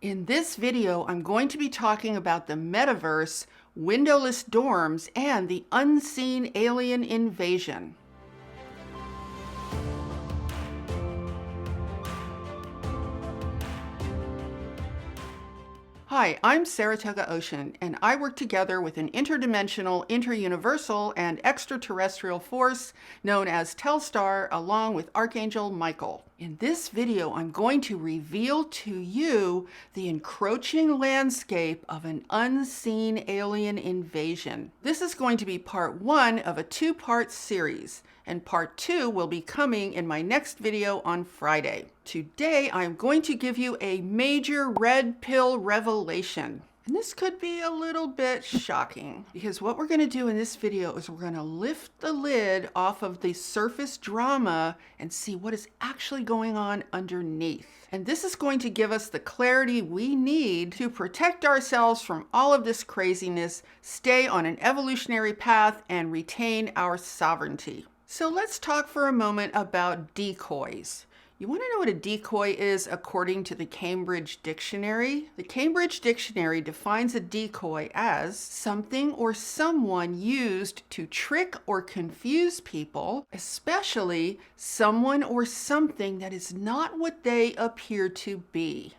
In this video, I'm going to be talking about the metaverse, windowless dorms, and the unseen alien invasion. Hi, I'm Saratoga Ocean, and I work together with an interdimensional, interuniversal, and extraterrestrial force known as Telstar, along with Archangel Michael. In this video, I'm going to reveal to you the encroaching landscape of an unseen alien invasion. This is going to be part 1 of a 2-part series, and part 2 will be coming in my next video on Friday. Today, I'm going to give you a major red pill revelation. And this could be a little bit shocking because what we're going to do in this video is we're going to lift the lid off of the surface drama and see what is actually going on underneath. And this is going to give us the clarity we need to protect ourselves from all of this craziness, stay on an evolutionary path, and retain our sovereignty. So let's talk for a moment about decoys. You want to know what a decoy is according to the Cambridge Dictionary? The Cambridge Dictionary defines a decoy as something or someone used to trick or confuse people, especially someone or something that is not what they appear to be.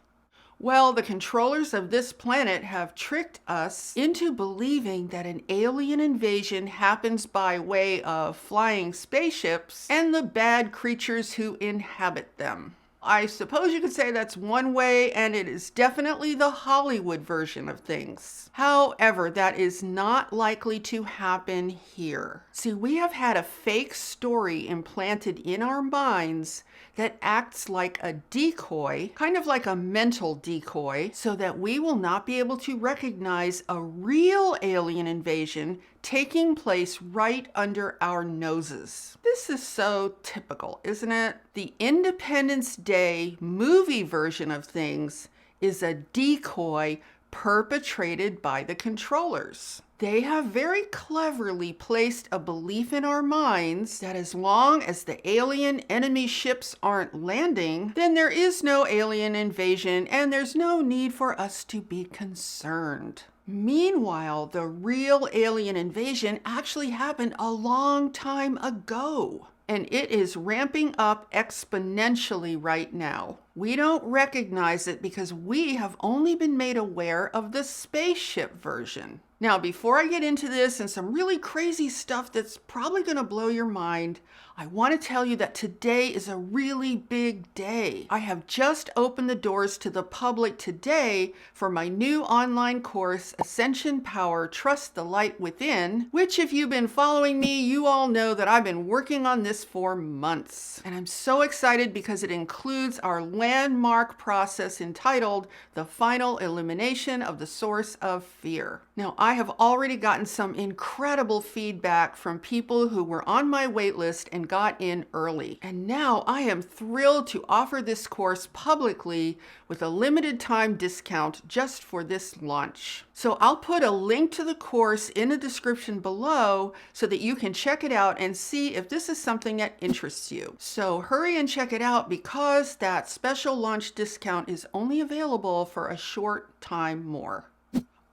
Well, the controllers of this planet have tricked us into believing that an alien invasion happens by way of flying spaceships and the bad creatures who inhabit them. I suppose you could say that's one way, and it is definitely the Hollywood version of things. However, that is not likely to happen here. See, we have had a fake story implanted in our minds that acts like a decoy, kind of like a mental decoy, so that we will not be able to recognize a real alien invasion taking place right under our noses. This is so typical, isn't it? The Independence Day movie version of things is a decoy perpetrated by the controllers. They have very cleverly placed a belief in our minds that as long as the alien enemy ships aren't landing, then there is no alien invasion and there's no need for us to be concerned. Meanwhile, the real alien invasion actually happened a long time ago, and it is ramping up exponentially right now. We don't recognize it because we have only been made aware of the spaceship version. Now, before I get into this and some really crazy stuff that's probably going to blow your mind, I want to tell you that today is a really big day. I have just opened the doors to the public today for my new online course, Ascension Power, Trust the Light Within, which if you've been following me, you all know that I've been working on this for months. And I'm so excited because it includes our landmark process entitled The Final Elimination of the Source of Fear. Now, I have already gotten some incredible feedback from people who were on my wait list and got in early. And now I am thrilled to offer this course publicly with a limited time discount just for this launch. So I'll put a link to the course in the description below so that you can check it out and see if this is something that interests you. So hurry and check it out because that special launch discount is only available for a short time more.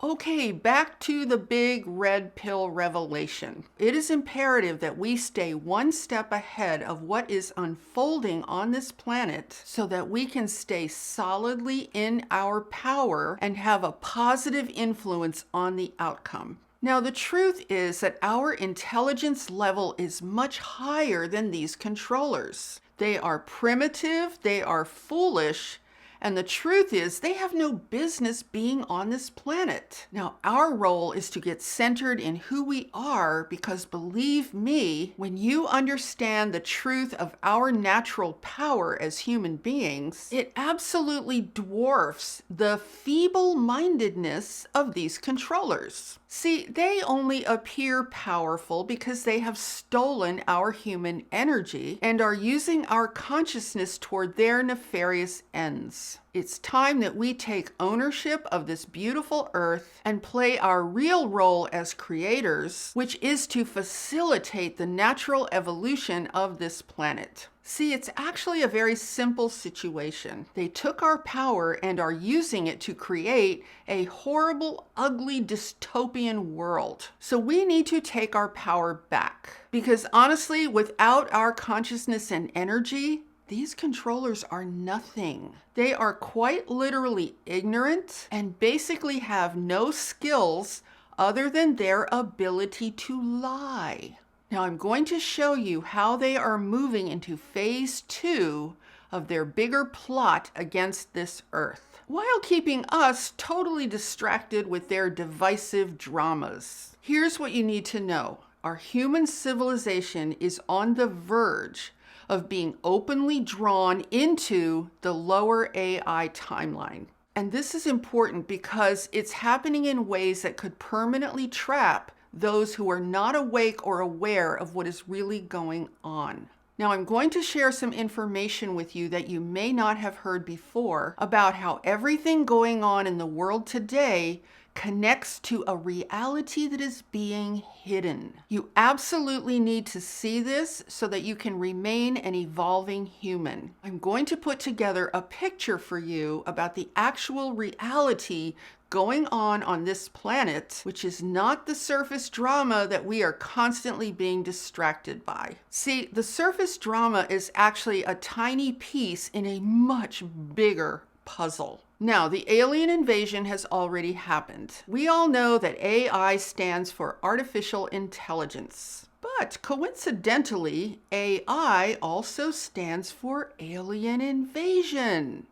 Okay, back to the big red pill revelation. It is imperative that we stay one step ahead of what is unfolding on this planet so that we can stay solidly in our power and have a positive influence on the outcome. Now, the truth is that our intelligence level is much higher than these controllers. They are primitive, they are foolish, and the truth is, they have no business being on this planet. Now, our role is to get centered in who we are because believe me, when you understand the truth of our natural power as human beings, it absolutely dwarfs the feeble-mindedness of these controllers. See, they only appear powerful because they have stolen our human energy and are using our consciousness toward their nefarious ends. us. It's time that we take ownership of this beautiful earth and play our real role as creators, which is to facilitate the natural evolution of this planet. See, it's actually a very simple situation. They took our power and are using it to create a horrible, ugly, dystopian world. So we need to take our power back. Because honestly, without our consciousness and energy, these controllers are nothing. They are quite literally ignorant and basically have no skills other than their ability to lie. Now I'm going to show you how they are moving into phase 2 of their bigger plot against this Earth, while keeping us totally distracted with their divisive dramas. Here's what you need to know. Our human civilization is on the verge of being openly drawn into the lower AI timeline. And this is important because it's happening in ways that could permanently trap those who are not awake or aware of what is really going on. Now, I'm going to share some information with you that you may not have heard before about how everything going on in the world today connects to a reality that is being hidden. You absolutely need to see this so that you can remain an evolving human. I'm going to put together a picture for you about the actual reality going on this planet, which is not the surface drama that we are constantly being distracted by. See, the surface drama is actually a tiny piece in a much bigger puzzle. Now, the alien invasion has already happened. We all know that AI stands for artificial intelligence. But coincidentally, AI also stands for alien invasion.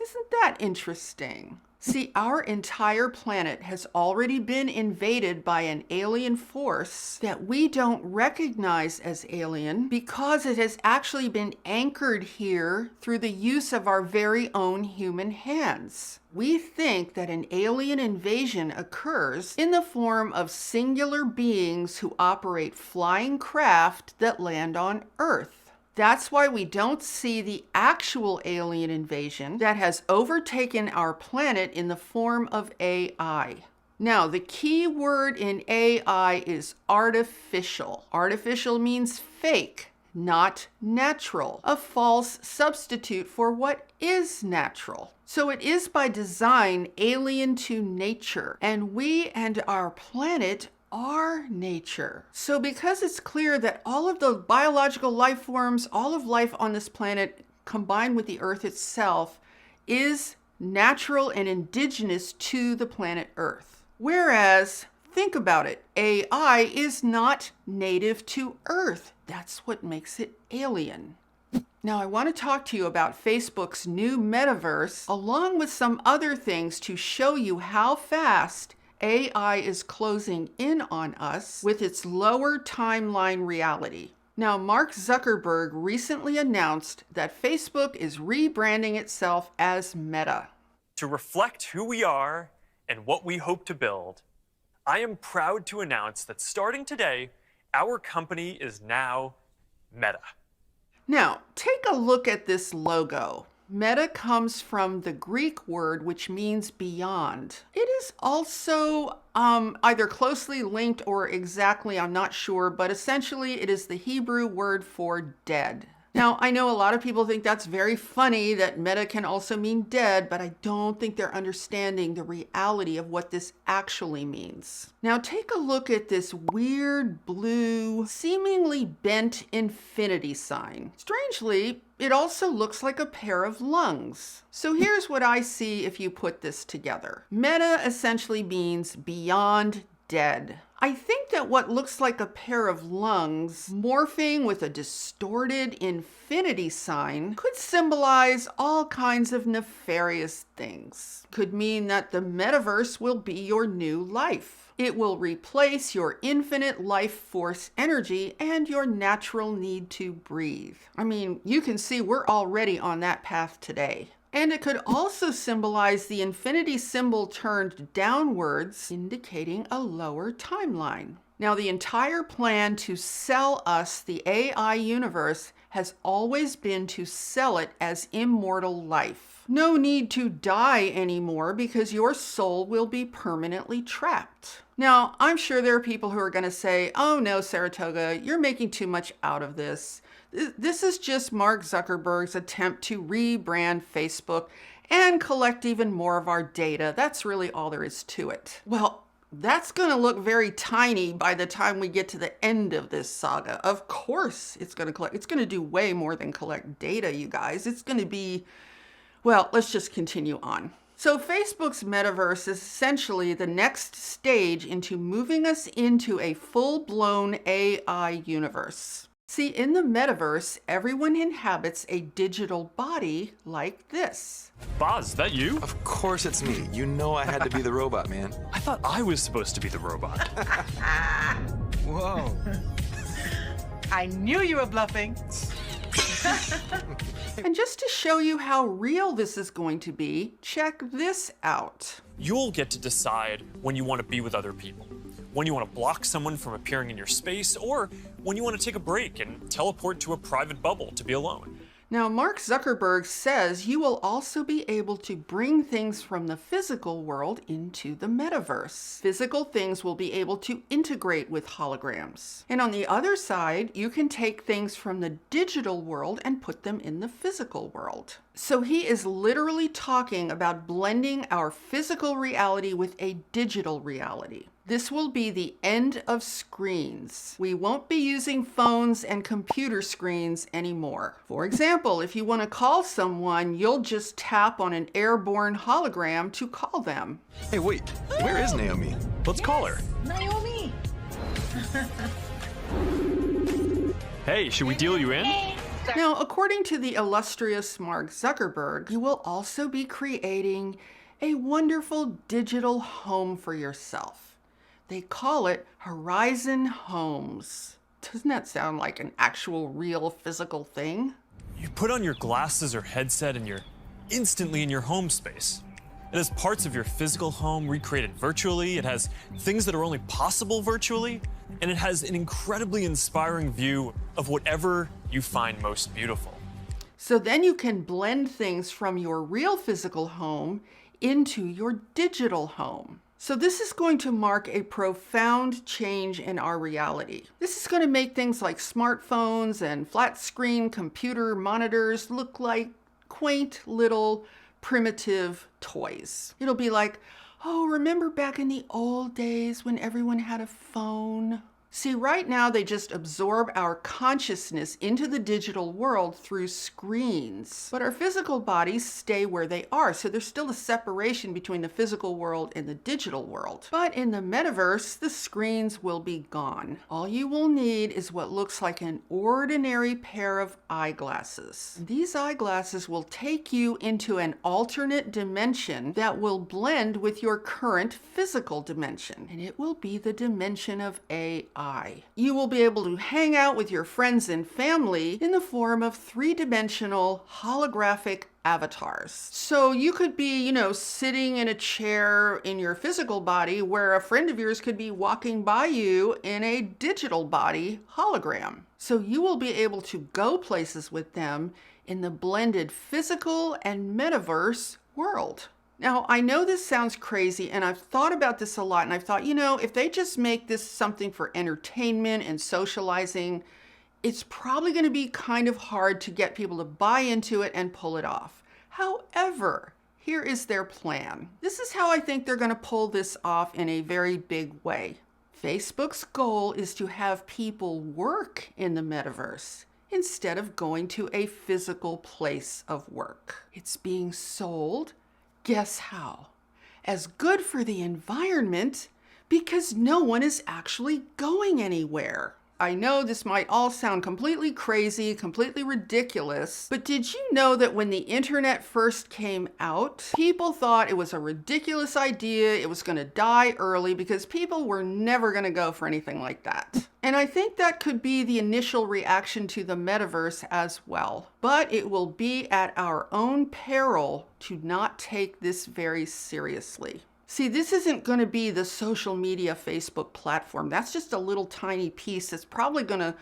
Isn't that interesting? See, our entire planet has already been invaded by an alien force that we don't recognize as alien because it has actually been anchored here through the use of our very own human hands. We think that an alien invasion occurs in the form of singular beings who operate flying craft that land on Earth. That's why we don't see the actual alien invasion that has overtaken our planet in the form of AI. Now, the key word in AI is artificial. Artificial means fake, not natural, a false substitute for what is natural. So it is by design alien to nature, and we and our planet are nature. So because it's clear that all of the biological life forms, all of life on this planet, combined with the Earth itself, is natural and indigenous to the planet Earth. Whereas, think about it, AI is not native to Earth. That's what makes it alien. Now, I want to talk to you about Facebook's new metaverse, along with some other things to show you how fast AI is closing in on us with its lower timeline reality. Now, Mark Zuckerberg recently announced that Facebook is rebranding itself as Meta. To reflect who we are and what we hope to build, I am proud to announce that starting today, our company is now Meta. Now, take a look at this logo. Meta comes from the Greek word which means beyond. It is also either closely linked or exactly, I'm not sure, but essentially it is the Hebrew word for dead. Now, I know a lot of people think that's very funny that meta can also mean dead, but I don't think they're understanding the reality of what this actually means. Now, take a look at this weird blue, seemingly bent infinity sign. Strangely, it also looks like a pair of lungs. So here's what I see if you put this together. Meta essentially means beyond dead. I think that what looks like a pair of lungs morphing with a distorted infinity sign could symbolize all kinds of nefarious things. Could mean that the metaverse will be your new life. It will replace your infinite life force energy and your natural need to breathe. I mean, you can see we're already on that path today. And it could also symbolize the infinity symbol turned downwards, indicating a lower timeline. Now, the entire plan to sell us the AI universe has always been to sell it as immortal life. No need to die anymore because your soul will be permanently trapped. Now, I'm sure there are people who are going to say, oh no, Saratoga, you're making too much out of this. This is just Mark Zuckerberg's attempt to rebrand Facebook and collect even more of our data. That's really all there is to it. Well, that's going to look very tiny by the time we get to the end of this saga. Of course, it's going to do way more than collect data, you guys. It's going to be, well, let's just continue on. So Facebook's metaverse is essentially the next stage into moving us into a full-blown AI universe. See, in the metaverse, everyone inhabits a digital body like this. Boz, that you? Of course it's me. You know I had to be the robot, man. I thought I was supposed to be the robot. Whoa. I knew you were bluffing. And just to show you how real this is going to be, check this out. You'll get to decide when you want to be with other people, when you want to block someone from appearing in your space, or when you want to take a break and teleport to a private bubble to be alone. Now, Mark Zuckerberg says you will also be able to bring things from the physical world into the metaverse. Physical things will be able to integrate with holograms. And on the other side, you can take things from the digital world and put them in the physical world. So he is literally talking about blending our physical reality with a digital reality. This will be the end of screens. We won't be using phones and computer screens anymore. For example, if you want to call someone, you'll just tap on an airborne hologram to call them. Hey, wait. Where is Naomi? Let's call her. Naomi! Hey, should we deal you in? Now, according to the illustrious Mark Zuckerberg, you will also be creating a wonderful digital home for yourself. They call it Horizon Homes. Doesn't that sound like an actual real physical thing? You put on your glasses or headset and you're instantly in your home space. It has parts of your physical home recreated virtually, it has things that are only possible virtually, and it has an incredibly inspiring view of whatever you find most beautiful. So then you can blend things from your real physical home into your digital home. So this is going to mark a profound change in our reality. This is going to make things like smartphones and flat screen computer monitors look like quaint little primitive toys. It'll be like, oh, remember back in the old days when everyone had a phone? See, right now they just absorb our consciousness into the digital world through screens. But our physical bodies stay where they are, so there's still a separation between the physical world and the digital world. But in the metaverse, the screens will be gone. All you will need is what looks like an ordinary pair of eyeglasses. These eyeglasses will take you into an alternate dimension that will blend with your current physical dimension, and it will be the dimension of AI. You will be able to hang out with your friends and family in the form of three-dimensional holographic avatars. So you could be, sitting in a chair in your physical body where a friend of yours could be walking by you in a digital body hologram. So you will be able to go places with them in the blended physical and metaverse world. Now, I know this sounds crazy, and I've thought about this a lot, and I've thought, if they just make this something for entertainment and socializing, it's probably going to be kind of hard to get people to buy into it and pull it off. However, here is their plan. This is how I think they're going to pull this off in a very big way. Facebook's goal is to have people work in the metaverse instead of going to a physical place of work. It's being sold. Guess how? As good for the environment because no one is actually going anywhere. I know this might all sound completely crazy, completely ridiculous, but did you know that when the internet first came out, people thought it was a ridiculous idea, it was going to die early because people were never going to go for anything like that. And I think that could be the initial reaction to the metaverse as well. But it will be at our own peril to not take this very seriously. See, this isn't going to be the social media Facebook platform. That's just a little tiny piece that's probably going to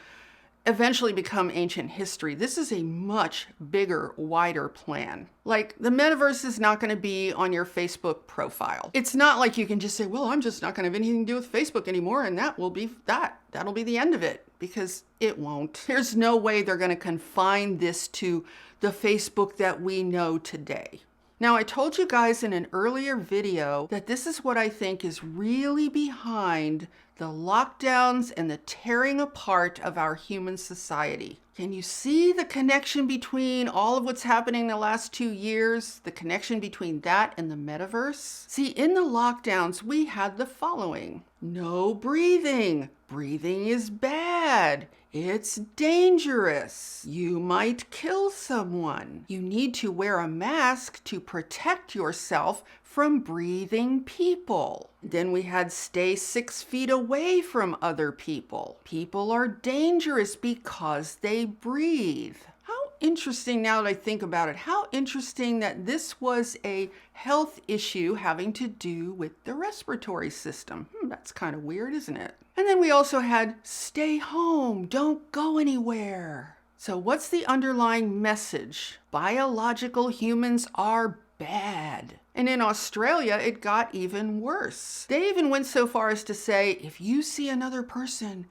eventually become ancient history. This is a much bigger, wider plan. Like, the metaverse is not going to be on your Facebook profile. It's not like you can just say, well, I'm just not going to have anything to do with Facebook anymore, and that will be that. That'll be the end of it, because it won't. There's no way they're going to confine this to the Facebook that we know today. Now, I told you guys in an earlier video that this is what I think is really behind the lockdowns and the tearing apart of our human society. Can you see the connection between all of what's happening in the last 2 years? The connection between that and the metaverse? See, in the lockdowns, we had the following. No breathing. Breathing is bad. It's dangerous. You might kill someone. You need to wear a mask to protect yourself from breathing people. Then we had stay 6 feet away from other people. People are dangerous because they breathe. How interesting, now that I think about it, how interesting that this was a health issue having to do with the respiratory system. That's kind of weird, isn't it? And then we also had stay home, don't go anywhere. So what's the underlying message? Biological humans are bad. And in Australia, it got even worse. They even went so far as to say, if you see another person,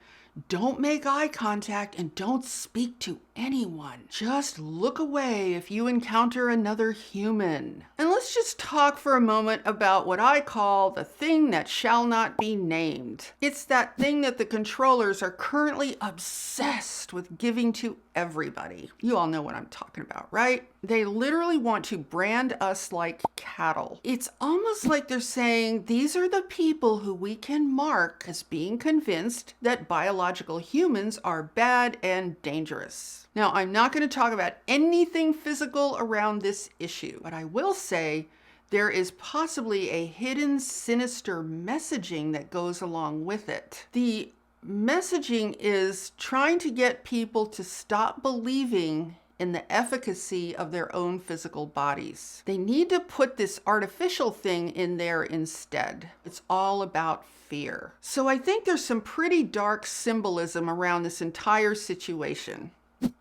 don't make eye contact and don't speak to anyone. Just look away if you encounter another human. And let's just talk for a moment about what I call the thing that shall not be named. It's that thing that the controllers are currently obsessed with giving to everybody. You all know what I'm talking about, right? They literally want to brand us like cattle. It's almost like they're saying these are the people who we can mark as being convinced that biological humans are bad and dangerous. Now, I'm not going to talk about anything physical around this issue, but I will say there is possibly a hidden sinister messaging that goes along with it. The messaging is trying to get people to stop believing in the efficacy of their own physical bodies. They need to put this artificial thing in there instead. It's all about fear. So I think there's some pretty dark symbolism around this entire situation.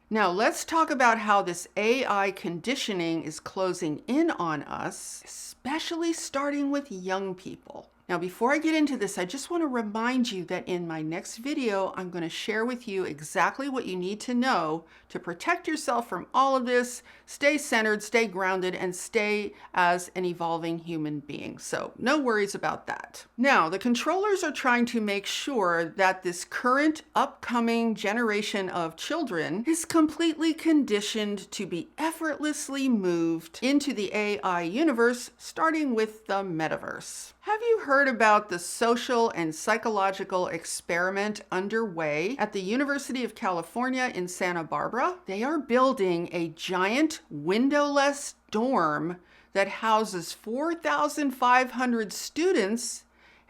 Now let's talk about how this AI conditioning is closing in on us, especially starting with young people. Now, before I get into this, I just want to remind you that in my next video, I'm going to share with you exactly what you need to know to protect yourself from all of this, stay centered, stay grounded, and stay as an evolving human being. So no worries about that. Now, the controllers are trying to make sure that this current upcoming generation of children is completely conditioned to be effortlessly moved into the AI universe, starting with the metaverse. Have you heard about the social and psychological experiment underway at the University of California in Santa Barbara? They are building a giant windowless dorm that houses 4,500 students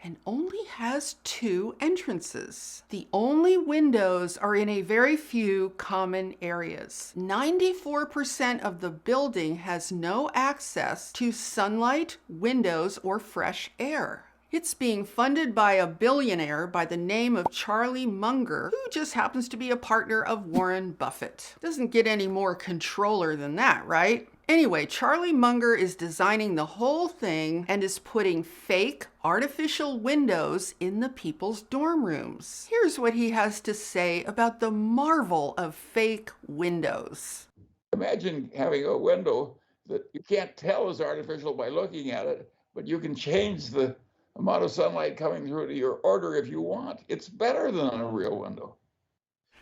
and only has 2 entrances. The only windows are in a very few common areas. 94% of the building has no access to sunlight, windows, or fresh air. It's being funded by a billionaire by the name of Charlie Munger, who just happens to be a partner of Warren Buffett. Doesn't get any more controller than that, right? Anyway, Charlie Munger is designing the whole thing and is putting fake artificial windows in the people's dorm rooms. Here's what he has to say about the marvel of fake windows. Imagine having a window that you can't tell is artificial by looking at it, but you can change the amount of sunlight coming through to your order if you want. It's better than a real window.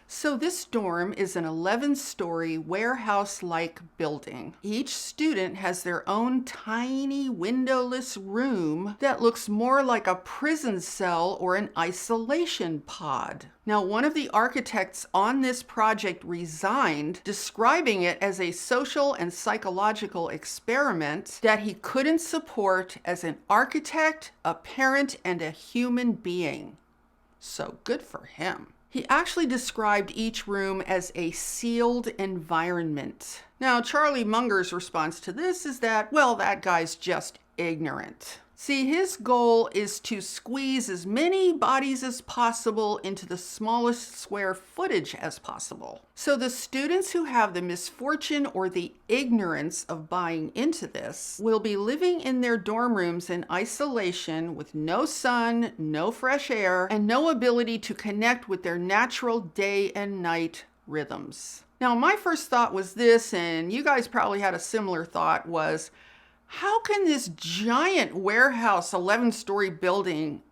So this dorm is an 11-story warehouse-like building. Each student has their own tiny windowless room that looks more like a prison cell or an isolation pod. Now, one of the architects on this project resigned, describing it as a social and psychological experiment that he couldn't support as an architect, a parent, and a human being. So good for him. He actually described each room as a sealed environment. Now, Charlie Munger's response to this is that, well, that guy's just ignorant. See, his goal is to squeeze as many bodies as possible into the smallest square footage as possible. So the students who have the misfortune or the ignorance of buying into this will be living in their dorm rooms in isolation with no sun, no fresh air, and no ability to connect with their natural day and night rhythms. Now, my first thought was this, and you guys probably had a similar thought, was, how can this giant warehouse 11-story building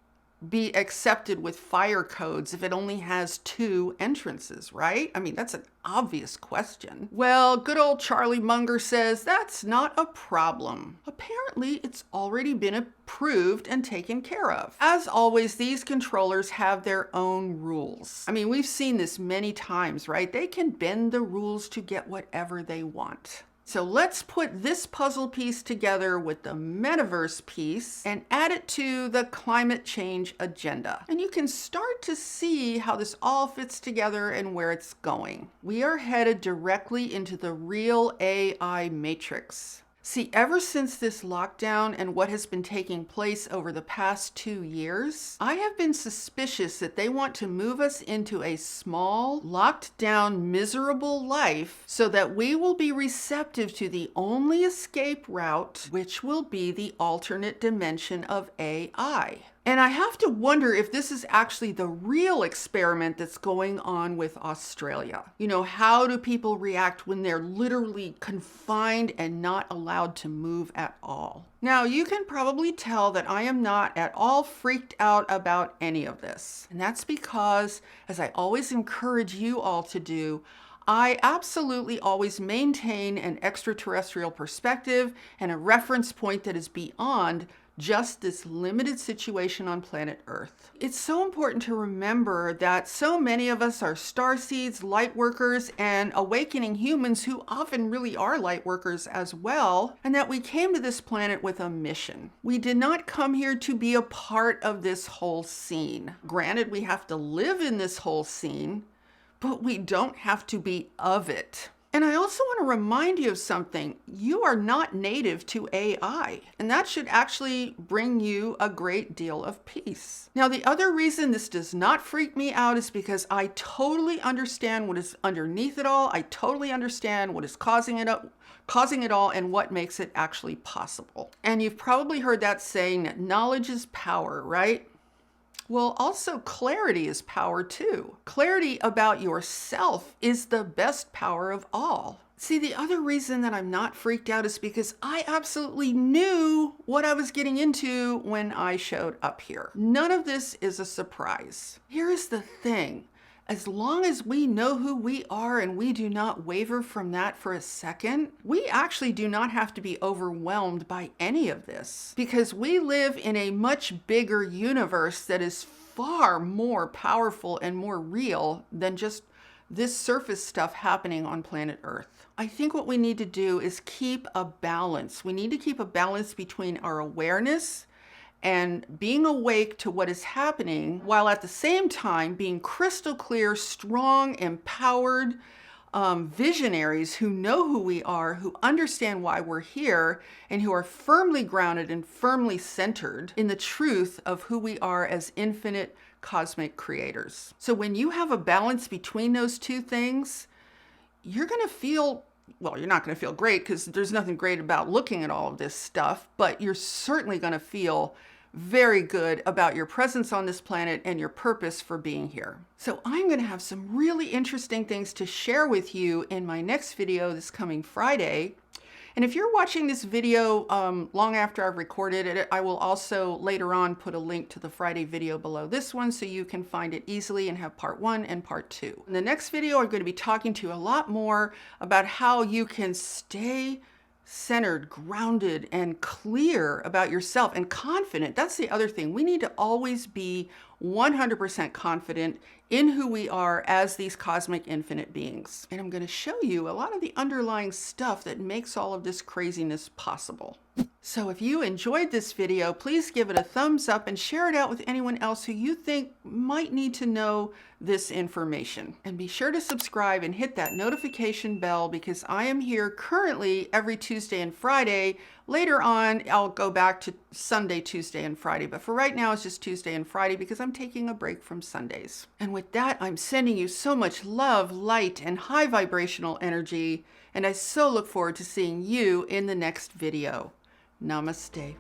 be accepted with fire codes if it only has 2 entrances, right? I mean, that's an obvious question. Well, good old Charlie Munger says that's not a problem. Apparently, it's already been approved and taken care of. As always, these controllers have their own rules. I mean, we've seen this many times, right? They can bend the rules to get whatever they want. So let's put this puzzle piece together with the metaverse piece and add it to the climate change agenda. And you can start to see how this all fits together and where it's going. We are headed directly into the real AI matrix. See, ever since this lockdown and what has been taking place over the past 2 years, I have been suspicious that they want to move us into a small, locked down, miserable life so that we will be receptive to the only escape route, which will be the alternate dimension of AI. And I have to wonder if this is actually the real experiment that's going on with Australia. You know, how do people react when they're literally confined and not allowed to move at all? Now, you can probably tell that I am not at all freaked out about any of this. And that's because, as I always encourage you all to do, I absolutely always maintain an extraterrestrial perspective and a reference point that is beyond just this limited situation on planet Earth. It's so important to remember that so many of us are starseeds, light workers, and awakening humans who often really are light workers as well, and that we came to this planet with a mission. We did not come here to be a part of this whole scene. Granted, we have to live in this whole scene, but we don't have to be of it. And I also want to remind you of something. You are not native to AI, and that should actually bring you a great deal of peace. Now, the other reason this does not freak me out is because I totally understand what is underneath it all. I totally understand what is causing it all and what makes it actually possible. And you've probably heard that saying that knowledge is power, right? Well, also clarity is power too. Clarity about yourself is the best power of all. See, the other reason that I'm not freaked out is because I absolutely knew what I was getting into when I showed up here. None of this is a surprise. Here's the thing. As long as we know who we are and we do not waver from that for a second, we actually do not have to be overwhelmed by any of this, because we live in a much bigger universe that is far more powerful and more real than just this surface stuff happening on planet Earth. I think what we need to do is keep a balance. We need to keep a balance between our awareness and being awake to what is happening, while at the same time being crystal clear, strong, empowered visionaries who know who we are, who understand why we're here, and who are firmly grounded and firmly centered in the truth of who we are as infinite cosmic creators. So when you have a balance between those two things, you're going to feel, well, you're not going to feel great because there's nothing great about looking at all of this stuff, but you're certainly going to feel very good about your presence on this planet and your purpose for being here. So I'm going to have some really interesting things to share with you in my next video this coming Friday. And if you're watching this video long after I've recorded it, I will also later on put a link to the Friday video below this one so you can find it easily and have part 1 and part 2. In the next video, I'm going to be talking to you a lot more about how you can stay centered, grounded, and clear about yourself and confident. That's the other thing. We need to always be 100% confident in who we are as these cosmic infinite beings. And I'm going to show you a lot of the underlying stuff that makes all of this craziness possible. So if you enjoyed this video, please give it a thumbs up and share it out with anyone else who you think might need to know this information. And be sure to subscribe and hit that notification bell, because I am here currently every Tuesday and Friday Later on, I'll go back to Sunday, Tuesday, and Friday. But for right now, it's just Tuesday and Friday because I'm taking a break from Sundays. And with that, I'm sending you so much love, light, and high vibrational energy. And I so look forward to seeing you in the next video. Namaste.